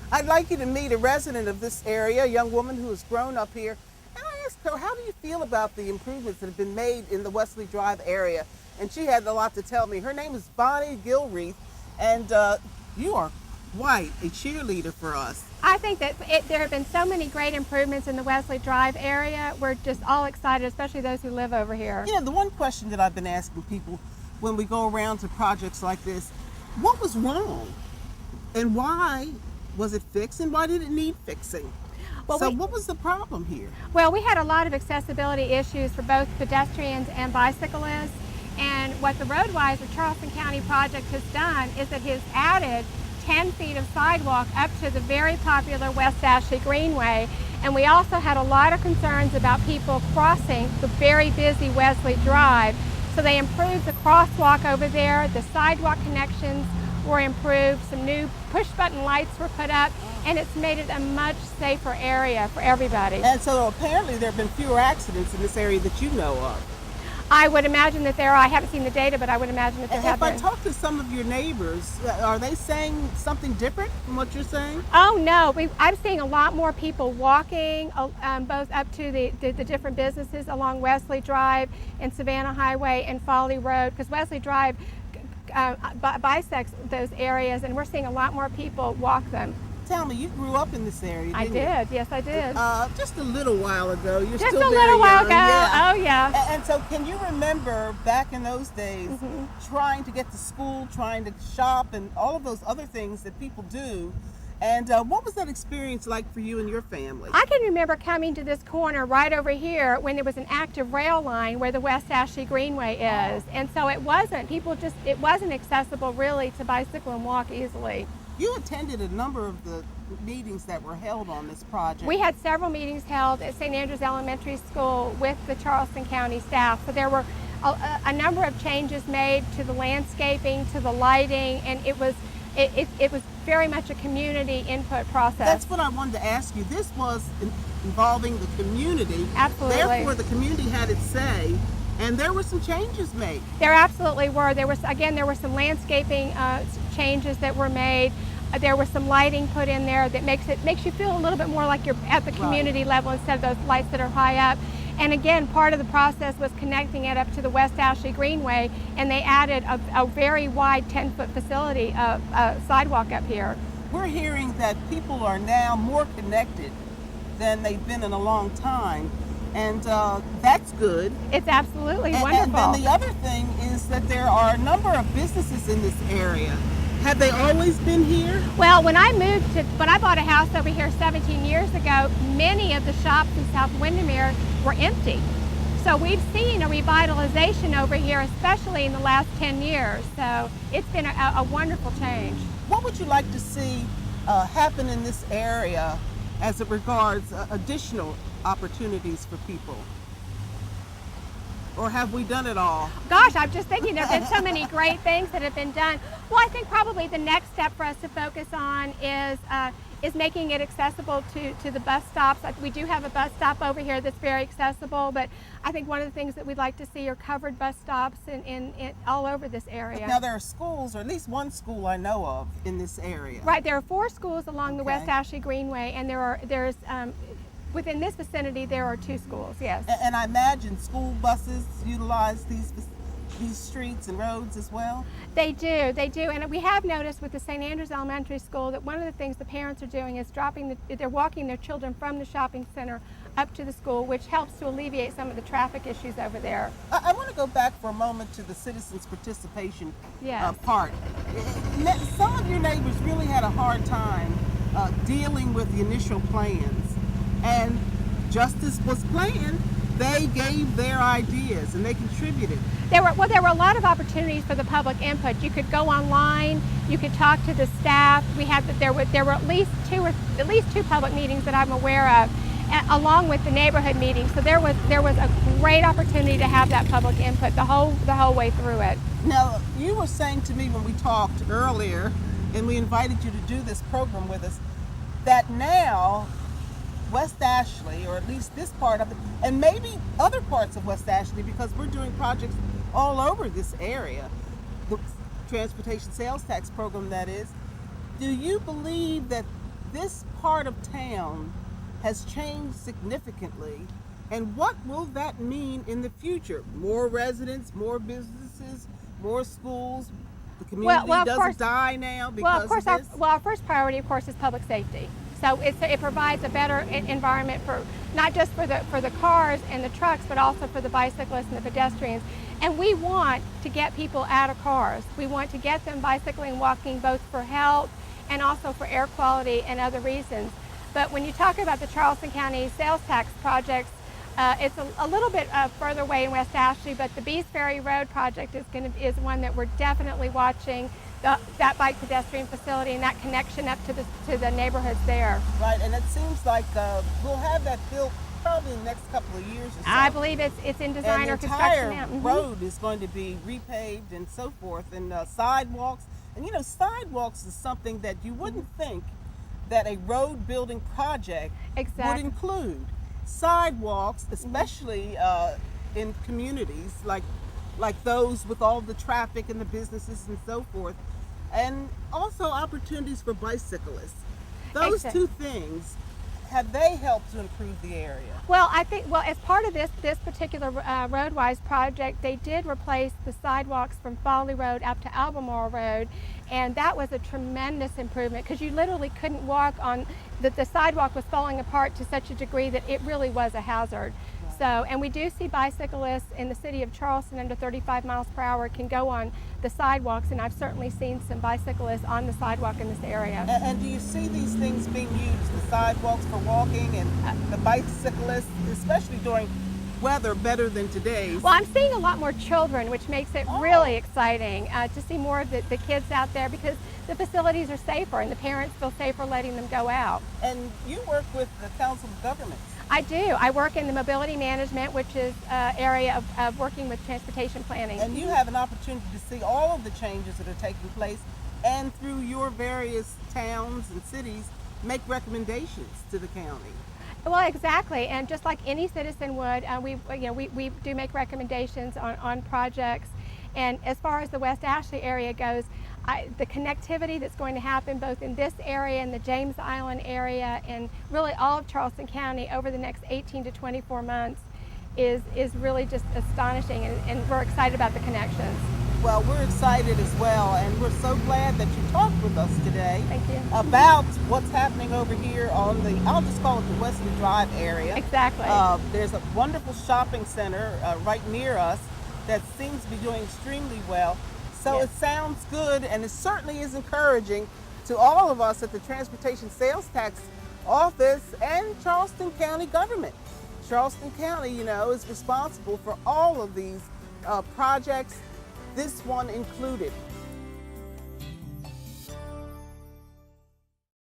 I'd like you to meet a resident of this area, a young woman who has grown up here. And I asked her, how do you feel about the improvements that have been made in the Wesley Drive area? And she had a lot to tell me. Her name is Bonnie Gilreath, and you are quite a cheerleader for us. I think that there have been so many great improvements in the Wesley Drive area. We're just all excited, especially those who live over here. Yeah, the one question that I've been asking people when we go around to projects like this, what was wrong? And why was it fixed, and why did it need fixing? Well, so what was the problem here? Well, we had a lot of accessibility issues for both pedestrians and bicyclists. And what the RoadWise or Charleston County project has done is it has added 10 feet of sidewalk up to the very popular West Ashley Greenway. And we also had a lot of concerns about people crossing the very busy Wesley Drive. So they improved the crosswalk over there, the sidewalk connections were improved, some new push button lights were put up, and it's made it a much safer area for everybody. And so apparently there have been fewer accidents in this area that you know of. I would imagine that there are. I haven't seen the data, but I would imagine that there have been. If I talk to some of your neighbors, are they saying something different from what you're saying? Oh no, I'm seeing a lot more people walking, both up to the different businesses along Wesley Drive and Savannah Highway and Folly Road, because Wesley Drive bisects those areas, and we're seeing a lot more people walk them. Tell me, you grew up in this area, didn't you? I did, yes I did. Just a little while ago. You're just still a very little while young. ago, Yeah. Oh yeah. And so can you remember back in those days trying to get to school, trying to shop, and all of those other things that people do? And what was that experience like for you and your family? I can remember coming to this corner right over here when there was an active rail line where the West Ashley Greenway is. And so it wasn't accessible really to bicycle and walk easily. You attended a number of the meetings that were held on this project. We had several meetings held at St. Andrews Elementary School with the Charleston County staff. So there were a number of changes made to the landscaping, to the lighting, and it was very much a community input process. That's what I wanted to ask you. This was involving the community. Absolutely. Therefore, the community had its say, and there were some changes made. There absolutely were. There were some landscaping changes that were made. There was some lighting put in there that makes you feel a little bit more like you're at the community level instead of those lights that are high up. And again, part of the process was connecting it up to the West Ashley Greenway, and they added a very wide 10-foot facility sidewalk up here. We're hearing that people are now more connected than they've been in a long time, and that's good. It's absolutely wonderful. And then the other thing is that there are a number of businesses in this area. Have they always been here? Well, when I bought a house over here 17 years ago, many of the shops in South Windermere were empty. So we've seen a revitalization over here, especially in the last 10 years. So it's been a wonderful change. What would you like to see happen in this area as it regards additional opportunities for people? Or have we done it all? Gosh, I'm just thinking there have been so many great things that have been done. Well, I think probably the next step for us to focus on is making it accessible to the bus stops. We do have a bus stop over here that's very accessible, but I think one of the things that we'd like to see are covered bus stops in all over this area. Now there are schools, or at least one school I know of in this area. Right, there are 4 schools along the West Ashley Greenway, and there's within this vicinity, there are 2 schools, yes. And I imagine school buses utilize these streets and roads as well? They do. And we have noticed with the St. Andrews Elementary School that one of the things the parents are doing is they're walking their children from the shopping center up to the school, which helps to alleviate some of the traffic issues over there. I want to go back for a moment to the citizens' participation part. Some of your neighbors really had a hard time dealing with the initial plans. And just as was planned, they gave their ideas and they contributed. There were a lot of opportunities for the public input. You could go online, you could talk to the staff. There were at least two public meetings that I'm aware of, along with the neighborhood meetings. So there was a great opportunity to have that public input the whole way through it. Now, you were saying to me when we talked earlier, and we invited you to do this program with us, that now West Ashley, or at least this part of it, and maybe other parts of West Ashley, because we're doing projects all over this area, the transportation sales tax program that is, do you believe that this part of town has changed significantly, and what will that mean in the future? More residents, more businesses, more schools. The community doesn't die now because of this. Our first priority, of course, is public safety. So it provides a better environment for not just for the cars and the trucks, but also for the bicyclists and the pedestrians. And we want to get people out of cars. We want to get them bicycling, walking, both for health and also for air quality and other reasons. But when you talk about the Charleston County sales tax projects, it's a little bit further away in West Ashley, but the Bees Ferry Road project is one that we're definitely watching. That bike pedestrian facility and that connection up to the neighborhoods there. Right, and it seems like we'll have that built probably in the next couple of years or so. I believe it's in design or construction now. The entire road is going to be repaved and so forth, and sidewalks. And you know, sidewalks is something that you wouldn't think that a road building project would include. Sidewalks, especially in communities like those with all the traffic and the businesses and so forth, and also opportunities for bicyclists. Those two things, have they helped to improve the area? Well, I think, as part of this particular RoadWise project, they did replace the sidewalks from Foley Road up to Albemarle Road, and that was a tremendous improvement because you literally couldn't walk on, the sidewalk was falling apart to such a degree that it really was a hazard. So, and we do see bicyclists in the city of Charleston under 35 miles per hour can go on the sidewalks, and I've certainly seen some bicyclists on the sidewalk in this area. And do you see these things being used, the sidewalks for walking and the bicyclists, especially during weather better than today's? Well, I'm seeing a lot more children, which makes it really exciting to see more of the kids out there because the facilities are safer and the parents feel safer letting them go out. And you work with the Council of Governments. I do. I work in the mobility management, which is an area of working with transportation planning. And you have an opportunity to see all of the changes that are taking place, and through your various towns and cities, make recommendations to the county. Well, exactly, and just like any citizen would, we do make recommendations on projects. And as far as the West Ashley area goes, the connectivity that's going to happen both in this area and the James Island area and really all of Charleston County over the next 18 to 24 months is really just astonishing, and we're excited about the connections. Well, we're excited as well, and we're so glad that you talked with us today. Thank you. About what's happening over here on the, I'll just call it the Wesley Drive area. Exactly. There's a wonderful shopping center right near us that seems to be doing extremely well. So It sounds good, and it certainly is encouraging to all of us at the Transportation Sales Tax Office and Charleston County government. Charleston County, you know, is responsible for all of these projects, this one included.